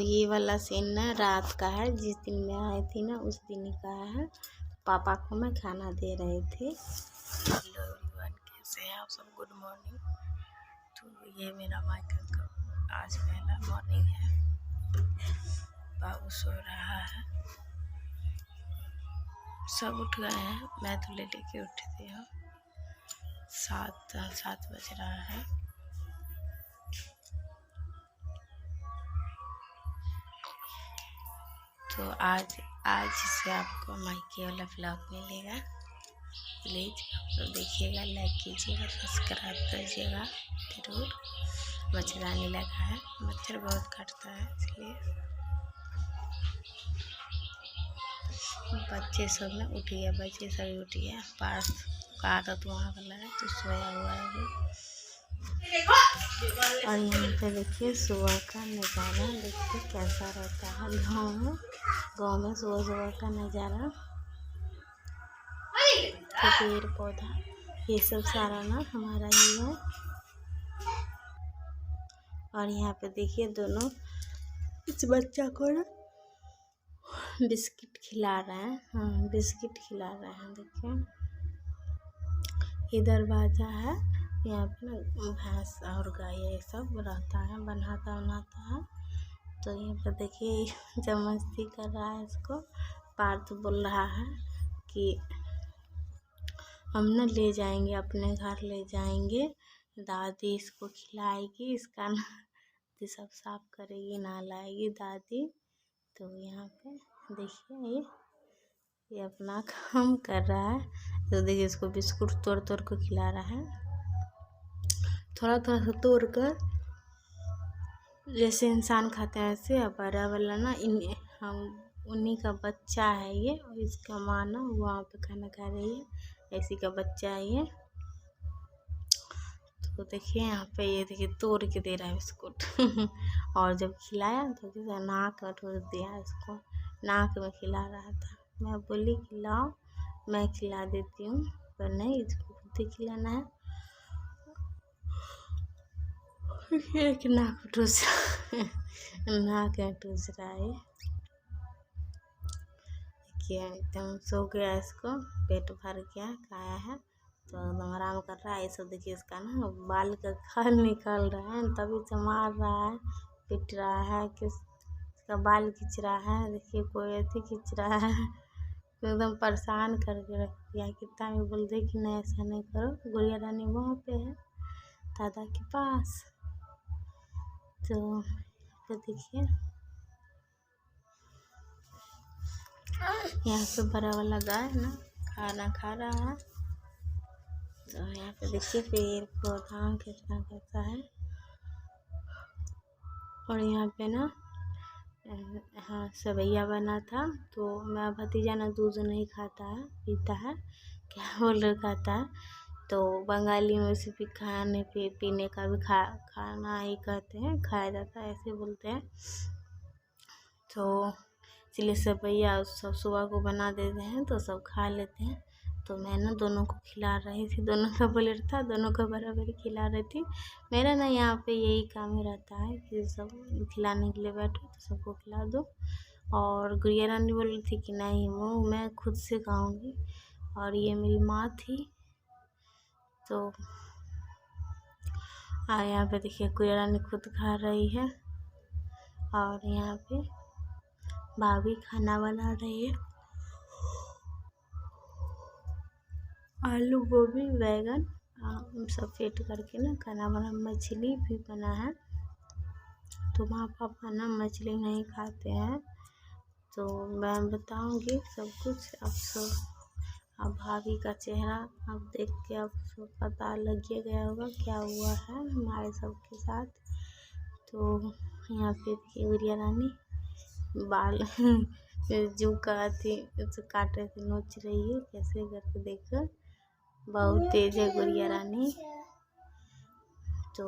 ये वाला सीन ना रात का है, जिस दिन मैं आई थी ना उस दिन का है। पापा को मैं खाना दे रहे थे। हेलो एवरीवन, कैसे हैं आप सब? Good morning. तो ये मेरा माइकल का आज पहला मॉर्निंग है। बाबू सो रहा है, सब उठ गए हैं। मैं तो लेटे के उठी थी। 7 बज रहा है। तो आज से आपको माइके वाला व्लॉग मिलेगा। प्लीज़ आप लोग देखिएगा, लाइक कीजिएगा, सब्सक्राइब करिएगा जरूर। मच्छरदानी लगा है, मच्छर बहुत काटता है इसलिए। बच्चे सब ना उठ गया, बच्चे सभी उठ गया। पास का आदत वहाँ वाला है तो सोया हुआ है अभी। और यहाँ पे देखिए सुबह का नज़ारा, देखिए कैसा रहता है गाँव में सुबह का नज़ारा। तो पेड़ पौधा ये सब सारा ना हमारा ही है। और यहाँ पे देखिए दोनों इस बच्चा को ना बिस्किट खिला रहे हैं। हाँ, बिस्किट खिला रहे हैं। देखिए ये दरवाजा है, यहाँ पे ना भैंस और गाय ये सब रहता है, बनाता है। तो यहाँ पर देखिए जब मस्ती कर रहा है, इसको पार्थ बोल रहा है कि हम ना ले जाएंगे, अपने घर ले जाएंगे, दादी इसको खिलाएगी, इसका ना सब साफ करेगी, नहलाएगी दादी। तो यहाँ पे देखिए ये अपना काम कर रहा है। तो देखिए इसको बिस्कुट तोड़ कर खिला रहा है, थोड़ा सा तोड़ कर, जैसे इंसान खाते हैं ऐसे। अब बड़ा वाला ना हम उन्हीं का बच्चा है ये, और इसका माँ ना वहाँ पे खाना खा रही है, ऐसी का बच्चा है ये। तो देखिए यहाँ पे ये देखिए तोड़ के दे रहा है बिस्कुट और जब खिलाया तो नाक में ठूस दिया, इसको नाक में खिला रहा था। मैं बोली खिलाओ, मैं खिला देती हूँ, पर नहीं, इसको खुद ही खिलाना है। एक नाक ठूस नाक में ठूस रहा है। देखिए एकदम सो गया, इसको पेट भर गया, खाया है तो एकदम आराम कर रहा है। ये सब देखिए इसका ना बाल का खल निकल रहा है, तभी से मार रहा है, पिट रहा है, इसका बाल खींच रहा है। देखिए कोई ऐसे खींच रहा है, एकदम परेशान करके रख दिया। कितना भी बोल दे कि नहीं ऐसा नहीं करो। गुड़िया रानी वहाँ पे है दादा के पास। तो देखिए यहाँ पे बड़ा वाला गाय ना खाना खा रहा है। तो यहाँ पे देखिए पेड़ पौधा कितना कैसा है। और यहाँ पे ना हाँ सेवैया बना था। तो मेरा भतीजा ना दूध नहीं खाता है, पीता है, क्या बोल रहा खाता है। तो बंगाली में उसे भी खाने पीने का भी खाना ही कहते हैं, खाया जाता है ऐसे बोलते हैं। तो इसलिए सेवैया सब सुबह को बना देते हैं तो सब खा लेते हैं। तो मैं ना दोनों को खिला रही थी, दोनों का प्लेट था, दोनों को बराबर खिला रही थी। मेरा ना यहाँ पे यही काम ही रहता है कि सब खिलाने के लिए बैठो तो सबको खिला दो। और गुड़िया रानी बोल रही थी कि नहीं मैं खुद से खाऊंगी, और ये मेरी माँ थी। तो यहाँ पे देखिए गुड़िया रानी खुद खा रही है, और यहाँ पे भाभी खाना बना रही है। आलू गोभी बैगन सब फेंट करके ना खाना बना। मछली भी बना है। तो माँ पापा ना मछली नहीं खाते हैं, तो मैं बताऊंगी सब कुछ। अब भाभी का चेहरा अब देख के अब सब पता लग गया होगा क्या हुआ है हमारे सबके साथ। तो यहाँ पे देखिए गुड़िया रानी बाल जू का थी काट रही थी, नोच रही है, कैसे करके देखकर बहुत तेज है गुड़िया रानी। तो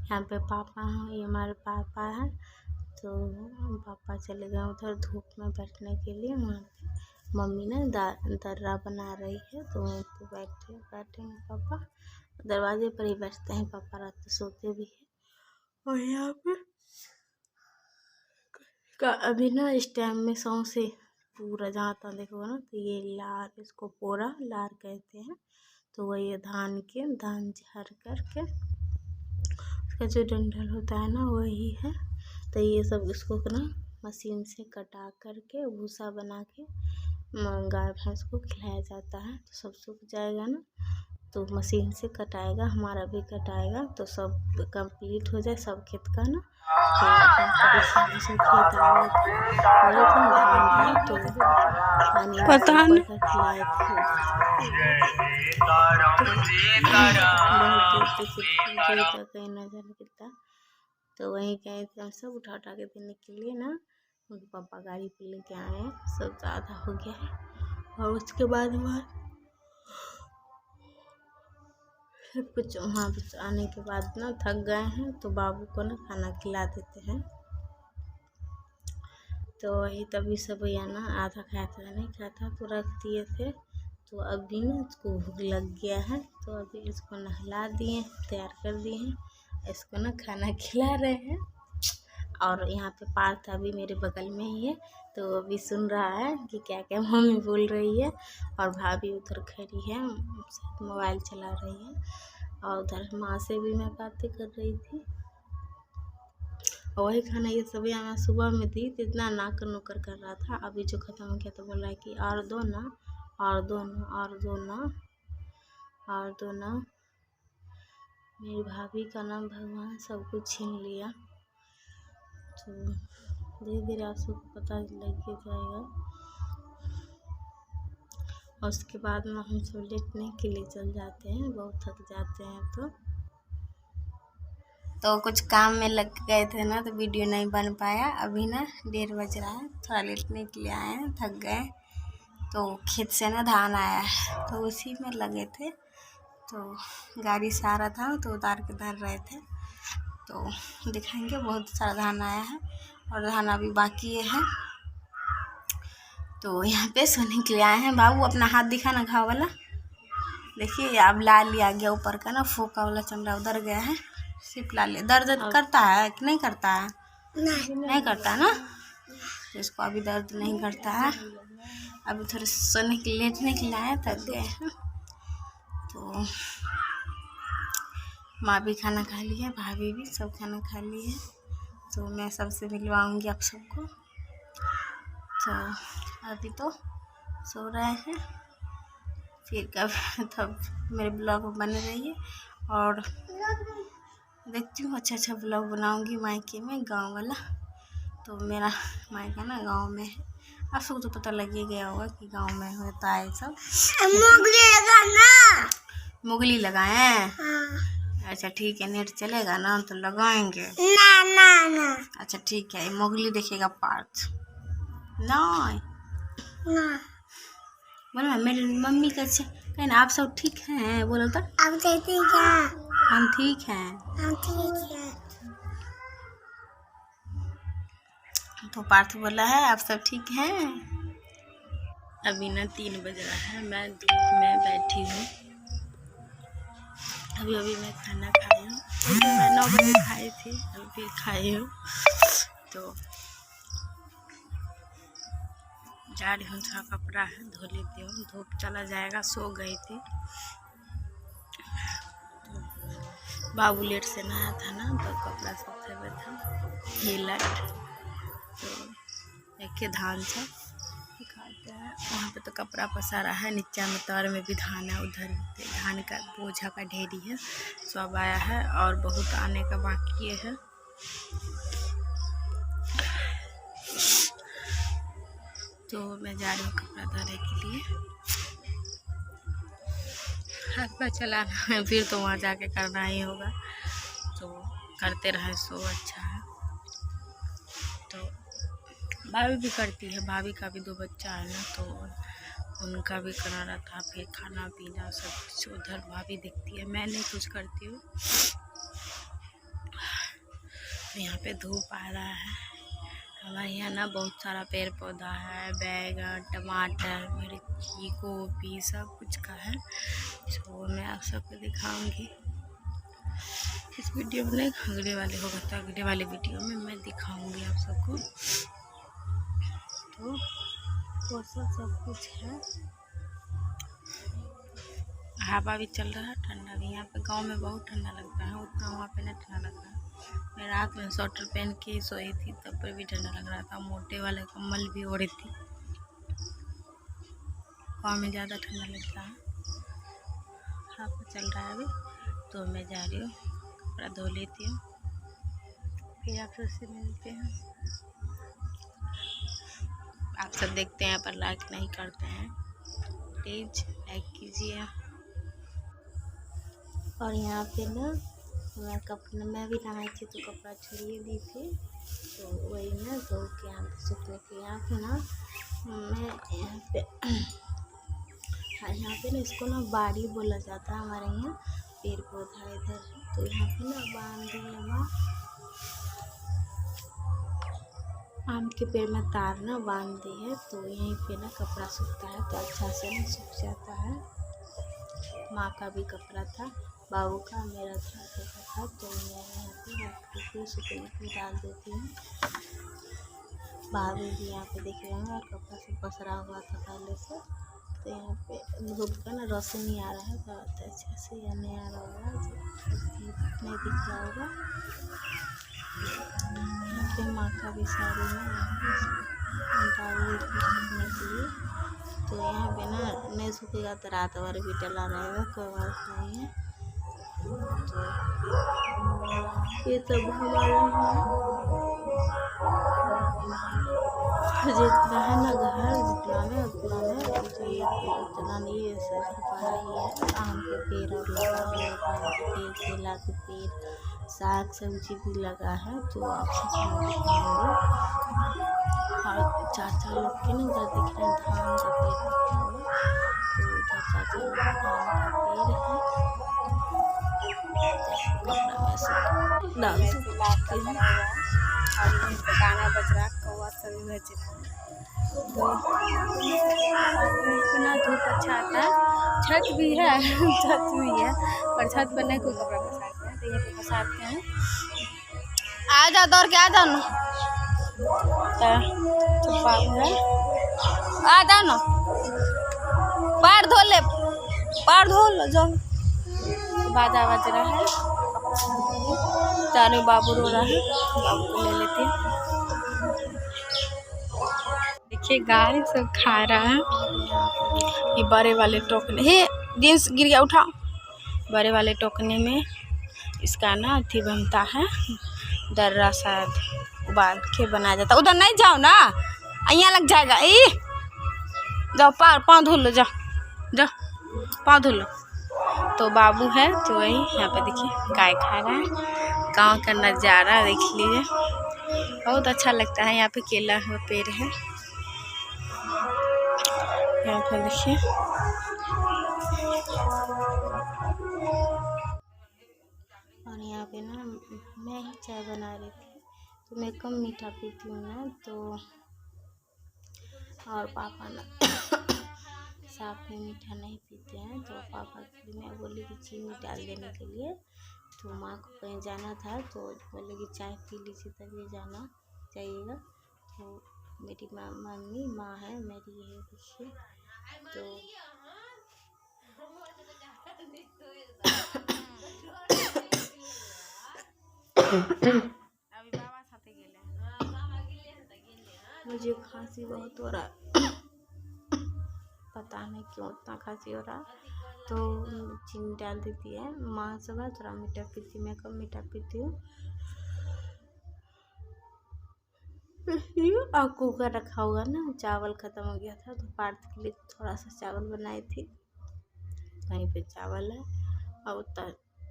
यहाँ पे पापा हैं, ये हमारे पापा हैं। तो पापा चले गए उधर धूप में बैठने के लिए। वहाँ पे मम्मी ने दर्रा बना रही है, तो वहीं पे बैठेंगे पापा। दरवाजे पर ही बैठते हैं पापा, रात को सोते भी हैं। और यहाँ पे का अभी ना इस टाइम में सौंसे पूरा जहाँ तक देखोगे ना तो ये लार, इसको पोरा लार कहते हैं। तो वही धान झाड़ करके उसका जो डंठल होता है ना वही है। तो ये सब इसको ना मशीन से कटा करके भूसा बना के गाय भैंस को खिलाया जाता है। तो सब सूख जाएगा ना तो मशीन से कटाएगा, हमारा भी कटाएगा तो सब कंप्लीट हो जाए सब खेत का ना। तो खेत आए थे धान है तो पानी पता नहीं ऊपर का खिलाए थे बहुत कहीं नजर गिरता। तो वहीं गए थे हम सब उठा के देने के लिए ना। उनके पापा गाड़ी पे लेके आए हैं, सब ज़्यादा हो गया है। और उसके बाद सब कुछ वहाँ आने के बाद ना थक गए हैं तो बाबू को ना खाना खिला देते हैं। तो वही तभी सब भैया ना आधा खाया था नहीं खाया था तो रख दिए थे। तो अभी ना इसको भूख लग गया है तो अभी इसको नहला दिए, तैयार कर दिए हैं, इसको ना खाना खिला रहे हैं। और यहाँ पे पार्थ अभी मेरे बगल में ही है तो अभी सुन रहा है कि क्या क्या मम्मी बोल रही है। और भाभी उधर खड़ी है, मोबाइल चला रही है। और उधर माँ से भी मैं बातें कर रही थी। और वही खाना ये सब मैं सुबह में दी तो इतना नाकर नुकर कर रहा था। अभी जो ख़त्म हो गया तो बोल रहा है कि और दो ना, और दो ना, और दो ना, और दो ना। मेरी भाभी का नाम भगवान सब कुछ छीन लिया। तो धीरे धीरे आप सबको पता लग ही जाएगा। और उसके बाद में हम सब लेटने के लिए चल जाते हैं, बहुत थक जाते हैं। तो कुछ काम में लग गए थे ना तो वीडियो नहीं बन पाया। अभी ना 1:30 बज रहा है, थोड़ा लेटने के लिए आए हैं, थक गए। तो खेत से ना धान आया है तो उसी में लगे थे। तो गाड़ी से आ रहा था तो उतार के धर रहे थे। तो दिखाएंगे, बहुत सारा धान आया है और धान अभी बाकी है। तो यहाँ पे सोने के लिए आए हैं। बाबू अपना हाथ दिखा ना, घाव वाला देखिए, अब लाल आ गया ऊपर का ना, फोका वाला चमड़ा उधर गया है। सिर्फ लाल दर्द करता है कि नहीं करता है? नहीं करता ना, तो इसको अभी दर्द नहीं करता है। अभी थोड़े सोने के लेटने के लिए आए, थक गए हैं। तो माँ भी खाना खा ली है, भाभी भी सब खाना खा ली है। तो मैं सबसे मिलवाऊंगी आप सबको। तो अभी तो सो रहे हैं, फिर कब तब मेरे ब्लॉग में बने रहिए। और देखती हूँ अच्छा ब्लॉग बनाऊंगी मायके में, गांव वाला। तो मेरा मायका ना गांव में है, आप सबको तो पता लग ही गया होगा कि गांव में होता है सब। मुगली लगाए? हाँ। अच्छा ठीक है, नेट चलेगा ना तो लगाएंगे। ना। अच्छा ठीक है, मुगली देखेगा पार्थ नहीं बोलो। मेरी मम्मी का अच्छा कहीं ना, आप सब ठीक हैं? बोलो तो आप ठीक हैं? हम ठीक हैं, हम ठीक हैं। तो पार्थ बोला है आप सब ठीक हैं। अभी ना 3 बज रहा है, मैं धूप में बैठी हूँ। अभी मैं खाना खाई हूँ, मैं 9 बजे खाई थी, अभी खाई हूँ। तो जा रही हूँ, थोड़ा कपड़ा है धो लेती हूँ, धूप चला जाएगा। सो गई थी। तो बाबू लेट से नहाया था ना तो कपड़ा सब फेंका था हिलट। तो एक धान सब दिखाते हैं, वहाँ पे तो कपड़ा पसारा है, नीचे में तार में भी धान है। उधर धान का बोझा का ढेरी है, सब आया है और बहुत आने का बाकी है। तो मैं जा रही हूँ कपड़ा धोने के लिए। हाथ पर चलाना है, फिर तो वहाँ जाके करना ही होगा। तो करते रहे सो अच्छा है। तो भाभी भी करती है, भाभी का भी 2 बच्चा है ना, तो उनका भी कराना था, फिर खाना पीना सब कुछ उधर भाभी देखती है, मैं नहीं कुछ करती हूँ। यहाँ पे धूप आ रहा है। हमारे यहाँ ना बहुत सारा पेड़ पौधा है, बैगन, टमाटर, मिर्ची, गोभी सब कुछ का है। तो मैं आप सबको दिखाऊंगी इस वीडियो में। अगले वाले होगा तो अगले वाले वीडियो में मैं दिखाऊंगी आप सबको। पोषण सब कुछ है। हवा भी चल रहा है, ठंडा भी। यहाँ पे गांव में बहुत ठंडा लगता है, उतना वहाँ पे नहीं ठंडा लग रहा है। मैं रात में स्वेटर पहन के सोई थी, तब पर भी ठंडा लग रहा था। मोटे वाले कम्बल भी ओढ़ी थी। गाँव में ज़्यादा ठंडा लगता है। हवा चल रहा है अभी, तो मैं जा रही हूँ, कपड़ा धो लेती हूँ, फिर आप सबसे मिलते हैं। आप सब देखते हैं पर लाइक नहीं करते हैं, प्लीज लाइक कीजिए। और यहाँ पे ना मैं भी नहाई थी, तो कपड़ा छोड़िए दी थी, तो वही ना धो के यहाँ पे सूखने के। यहाँ पे ना मैं यहाँ पे ना इसको ना बाड़ी बोला जाता है हमारे यहाँ। पेड़ पौधा इधर, तो यहाँ पे ना बांध दिए माँ, आम के पेड़ में तार ना बांध दी है, तो यहीं पे ना कपड़ा सूखता है, तो अच्छा से ना सूख जाता है। माँ का भी कपड़ा था, बाबू का, मेरा था, तो मैं यहाँ पे रख के सूखने के डाल देती हूँ। भाभी भी यहाँ पे देख रहे हैं, और कपड़ा से पसरा हुआ था पहले से, तो यहाँ पे धूप का ना रोशनी आ रहा है बहुत अच्छे से, या नहीं आ रहा होगा, नहीं दिख रहा होगा। यहाँ पे माँ का भी साड़ी में डाल देती सूखने के लिए, तो यहाँ पे ना नहीं सूखेगा तो रात भर भी डला रहेगा, कोई बात नहीं है। तो ये सब हमारा जितना है ना घर, जितना में उतना में उतना नहीं है, सब पड़ा ही है। आम के पेड़ और लगा हुआ है, आम के पेड़, केला के पेड़, साग सब्जी भी लगा है, तो आप सब दिखाएंगे। और चाचा लोग के ना उधर दिख रहे हैं धान का पेड़ दिख रहा है, तो उधर चाचा लोग धान का पेड़ है। कपड़ा में से डाल चुके हैं, और गाना बज रहा, कौवा सभी बज रहा है। तो इतना धूप अच्छा आता है, छत भी है छत भी है, पर छत पर नहीं कोई कपड़ा पसारते हैं, तो ये पे पसारते हैं। आ जाओ, दौड़ के आ जाओ ना, छुपा है, आ जाओ ना, पैर धो ले, पैर धो लो जाओ। बाजा बज रहा है, जाने बाबू रो रहा है, बाबू को ले लेते हैं। देखिए गाय सब खा रहा है, ये बड़े वाले टोकने, हे जींस गिर गया, उठाओ। बड़े वाले टोकने में इसका ना अथी बनता है, दर्रा शायद उबाल के बनाया जाता है। उधर नहीं जाओ ना, यहाँ लग जाएगा। जाओ पाँव धो लो, जाओ जाओ पाँव धो लो। तो बाबू है, तो वही यहाँ पे देखिए गाय खा रहा है। गाँव का नज़ारा देख लीजिए, बहुत अच्छा लगता है। यहाँ पे केला का पेड़ है, यहाँ पे देखिए। और यहाँ पे ना मैं ही चाय बना रही थी, तो मैं कम मीठा पीती हूँ ना, तो और पापा ना साफ में मीठा नहीं पीते हैं, तो पापा के लिए मैं बोली कि चीनी डाल देने के लिए। तो माँ को कहीं जाना था, तो बोले कि चाय पी लीजिए तभी जाना चाहिएगा। तो मेरी मम्मी माँ है मेरी, ये देखिए। तो अभी बाबा साथे गेले, मुझे खांसी बहुत हो रहा है, पता नहीं क्यों इतना खांसी हो रहा है। तो चीनी डाल देती है माँ, सब थोड़ा मीठा पीती, मैं कम मीठा पीती हूँ। और कुकर रखा हुआ ना, चावल ख़त्म हो गया था, तो पार्थ के लिए थोड़ा सा चावल बनाई थी, वहीं पे चावल है, और उतना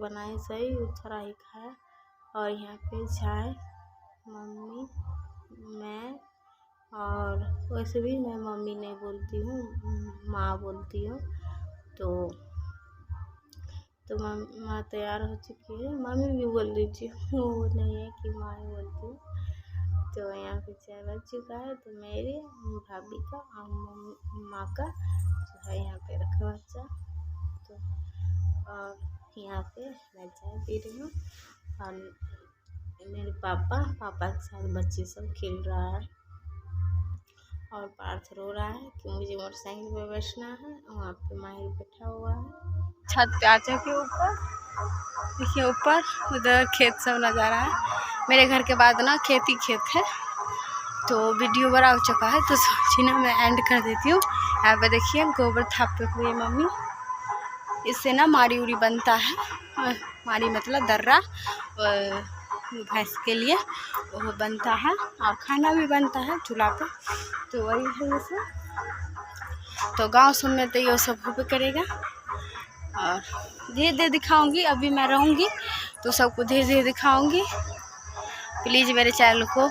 बनाए सही, थोड़ा ही खाया। और यहाँ पे चाय मम्मी, मैं, और वैसे भी मैं मम्मी नहीं बोलती हूँ, माँ बोलती हूँ। तो माँ तैयार हो चुकी है, मम्मी भी बोल रही थी, वो नहीं है कि माँ ही बोलती हूँ। तो यहाँ पे चाय बन चुका है, तो मेरे भाभी का और माँ का जो है यहाँ पे रखा हुआ चाय। तो और यहाँ पे मैं चाय पी रही हूँ, और मेरे पापा के साथ बच्चे सब खेल रहा है। और पार्थ रो रहा है कि मुझे मोटरसाइकिल पे बैठना है। वहाँ पे माहिर बैठा हुआ है छत पे। आ चुके ऊपर, देखिए ऊपर उधर खेत सब नज़र आ रहा है। मेरे घर के बाद ना खेत ही खेत है, तो वीडियो बड़ा हो चुका है तो सोची ना मैं एंड कर देती हूँ। यहाँ पे देखिए गोबर थापे हुए मम्मी, इससे ना माड़ी उड़ी बनता है। माड़ी मतलब दर्रा भैंस के लिए वो बनता है, और खाना भी बनता है चूल्हा पे, तो वही है ये सब। तो गांव सब में तो ये सब होबे करेगा। और धीरे धीरे दिखाऊंगी, अभी मैं रहूँगी तो सबको धीरे धीरे दिखाऊंगी। प्लीज़ मेरे चैनल को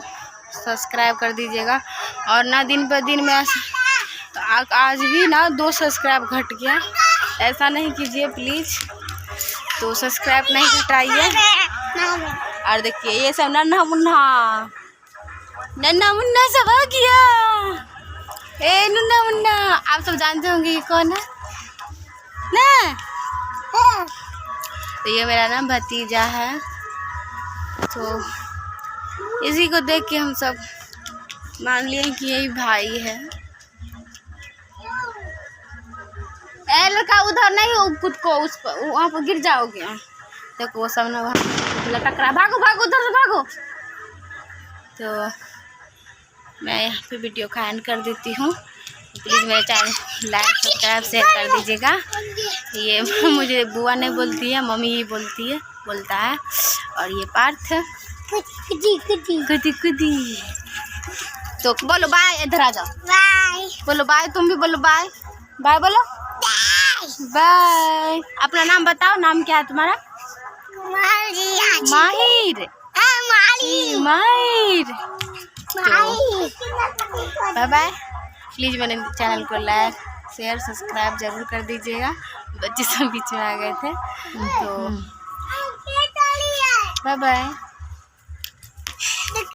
सब्सक्राइब कर दीजिएगा। और ना दिन पर दिन में आज भी ना 2 सब्सक्राइब घट गया, ऐसा नहीं कीजिए प्लीज़। तो सब्सक्राइब नहीं घटाइए। और देखिए ये सब नन्हा मुन्ना सब आ गया। ए नन्हा मुन्ना, आप सब जानते होंगे ये कौन है ना। तो ये मेरा ना भतीजा है, तो इसी को देख के हम सब मान लिए कि यही भाई है। ए लड़का उधर नहीं हो, खुद को उस पर वहाँ पर गिर जाओगे। देखो वो सब ना वहाँ लटक रहा, भागो भागो उधर से भागो। तो मैं यहाँ पे वीडियो का एंड कर देती हूँ। प्लीज़ मेरे चैनल लाइक सब्सक्राइब शेयर कर दीजिएगा। ये मुझे बुआ नहीं बोलती है, मम्मी ही बोलता है। और ये पार्थ कुदी। तो बोलो बाय, इधर आ जाओ। बाय बोलो, बाय तुम भी बोलो बाय। बाय बोलो, बाय। अपना नाम बताओ, नाम क्या है तुम्हारा? Mahir. Mahir. Bye bye. Please मेरे चैनल को लाइक शेयर सब्सक्राइब जरूर कर दीजिएगा। बच्चे सब बीच में आ गए थे, तो बाय बाय।